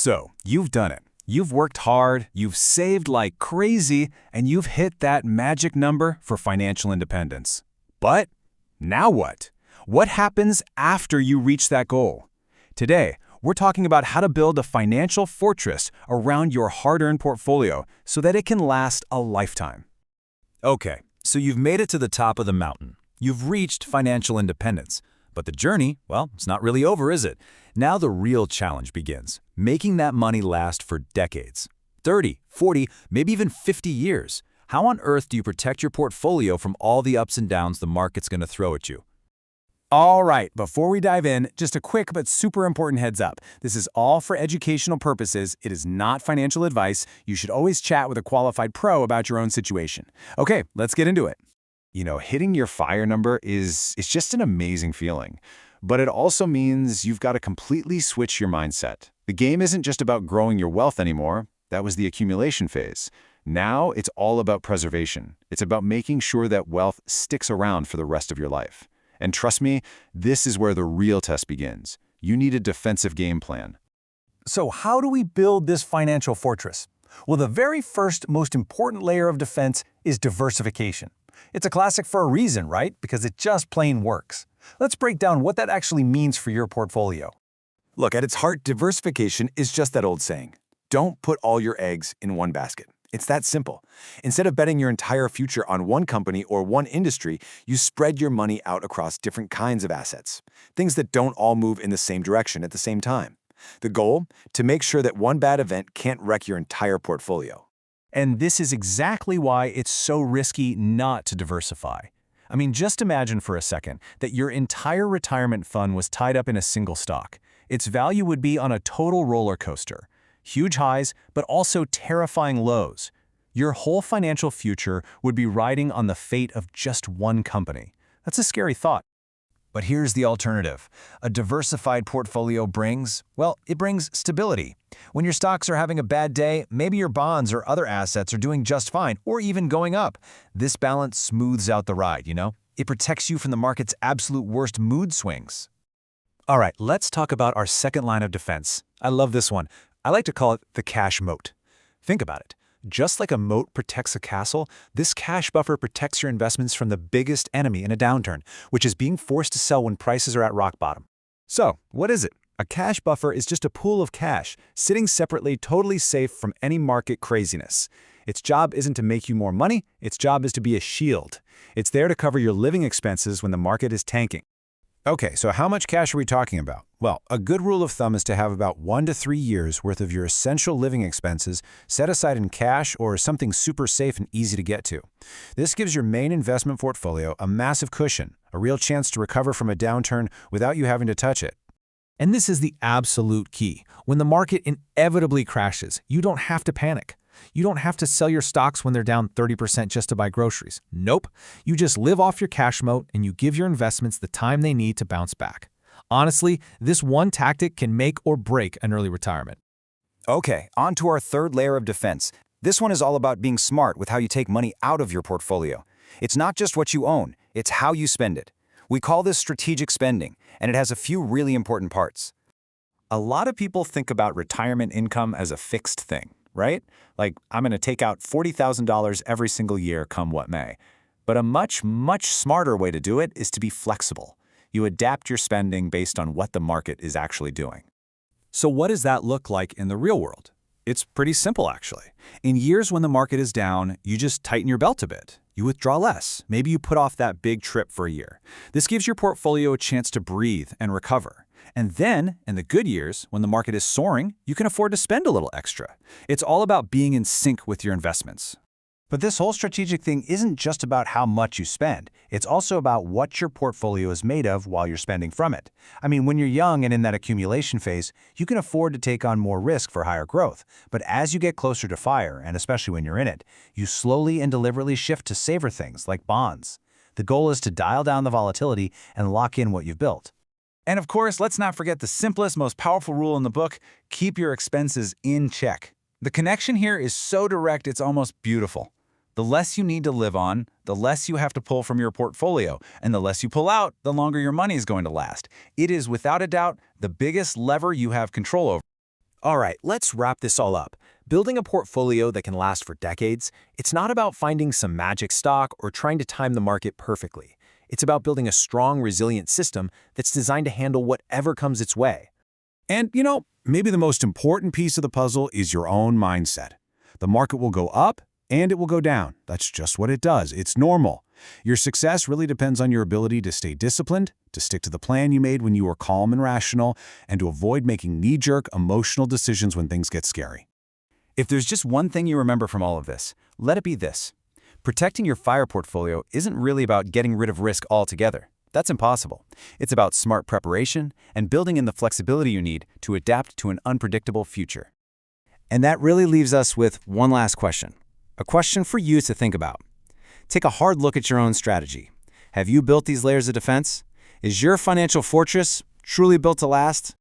So, you've done it. You've worked hard, you've saved like crazy, and you've hit that magic number for financial independence. But now what? What happens after you reach that goal? Today, we're talking about how to build a financial fortress around your hard-earned portfolio so that it can last a lifetime. Okay, so you've made it to the top of the mountain. You've reached financial independence. But the journey, well, it's not really over, is it? Now the real challenge begins, making that money last for decades. 30, 40, maybe even 50 years. How on earth do you protect your portfolio from all the ups and downs the market's going to throw at you? All right, before we dive in, just a quick but super important heads up. This is all for educational purposes. It is not financial advice. You should always chat with a qualified pro about your own situation. Okay, let's get into it. Hitting your FIRE number is just an amazing feeling. But it also means you've got to completely switch your mindset. The game isn't just about growing your wealth anymore. That was the accumulation phase. Now it's all about preservation. It's about making sure that wealth sticks around for the rest of your life. And trust me, this is where the real test begins. You need a defensive game plan. So how do we build this financial fortress? Well, the very first, most important layer of defense is diversification. It's a classic for a reason, right? Because it just plain works. Let's break down what that actually means for your portfolio. Look, at its heart, diversification is just that old saying. Don't put all your eggs in one basket. It's that simple. Instead of betting your entire future on one company or one industry, you spread your money out across different kinds of assets. Things that don't all move in the same direction at the same time. The goal? To make sure that one bad event can't wreck your entire portfolio. And this is exactly why it's so risky not to diversify. I mean, just imagine for a second that your entire retirement fund was tied up in a single stock. Its value would be on a total roller coaster. Huge highs, but also terrifying lows. Your whole financial future would be riding on the fate of just one company. That's a scary thought. But here's the alternative. A diversified portfolio brings stability. When your stocks are having a bad day, maybe your bonds or other assets are doing just fine, or even going up. This balance smooths out the ride, It protects you from the market's absolute worst mood swings. All right, let's talk about our second line of defense. I love this one. I like to call it the cash moat. Think about it. Just like a moat protects a castle, this cash buffer protects your investments from the biggest enemy in a downturn, which is being forced to sell when prices are at rock bottom. So, what is it? A cash buffer is just a pool of cash, sitting separately, totally safe from any market craziness. Its job isn't to make you more money, its job is to be a shield. It's there to cover your living expenses when the market is tanking. Okay, so how much cash are we talking about? Well, a good rule of thumb is to have about 1 to 3 years worth of your essential living expenses set aside in cash or something super safe and easy to get to. This gives your main investment portfolio a massive cushion, a real chance to recover from a downturn without you having to touch it. And this is the absolute key. When the market inevitably crashes, you don't have to panic. You don't have to sell your stocks when they're down 30% just to buy groceries. Nope. You just live off your cash moat and you give your investments the time they need to bounce back. Honestly, this one tactic can make or break an early retirement. Okay, on to our third layer of defense. This one is all about being smart with how you take money out of your portfolio. It's not just what you own, it's how you spend it. We call this strategic spending, and it has a few really important parts. A lot of people think about retirement income as a fixed thing, right? Like, I'm going to take out $40,000 every single year come what may. But a much, much smarter way to do it is to be flexible. You adapt your spending based on what the market is actually doing. So what does that look like in the real world? It's pretty simple, actually. In years when the market is down, you just tighten your belt a bit. You withdraw less. Maybe you put off that big trip for a year. This gives your portfolio a chance to breathe and recover. And then, in the good years, when the market is soaring, you can afford to spend a little extra. It's all about being in sync with your investments. But this whole strategic thing isn't just about how much you spend. It's also about what your portfolio is made of while you're spending from it. I mean, when you're young and in that accumulation phase, you can afford to take on more risk for higher growth. But as you get closer to FIRE, and especially when you're in it, you slowly and deliberately shift to safer things like bonds. The goal is to dial down the volatility and lock in what you've built. And of course, let's not forget the simplest, most powerful rule in the book: keep your expenses in check. The connection here is so direct, it's almost beautiful. The less you need to live on, the less you have to pull from your portfolio, and the less you pull out, the longer your money is going to last. It is, without a doubt, the biggest lever you have control over. All right, let's wrap this all up. Building a portfolio that can last for decades, it's not about finding some magic stock or trying to time the market perfectly. It's about building a strong, resilient system that's designed to handle whatever comes its way. And, maybe the most important piece of the puzzle is your own mindset. The market will go up and it will go down. That's just what it does. It's normal. Your success really depends on your ability to stay disciplined, to stick to the plan you made when you were calm and rational, and to avoid making knee-jerk, emotional decisions when things get scary. If there's just one thing you remember from all of this, let it be this. Protecting your FIRE portfolio isn't really about getting rid of risk altogether. That's impossible. It's about smart preparation and building in the flexibility you need to adapt to an unpredictable future. And that really leaves us with one last question. A question for you to think about. Take a hard look at your own strategy. Have you built these layers of defense? Is your financial fortress truly built to last?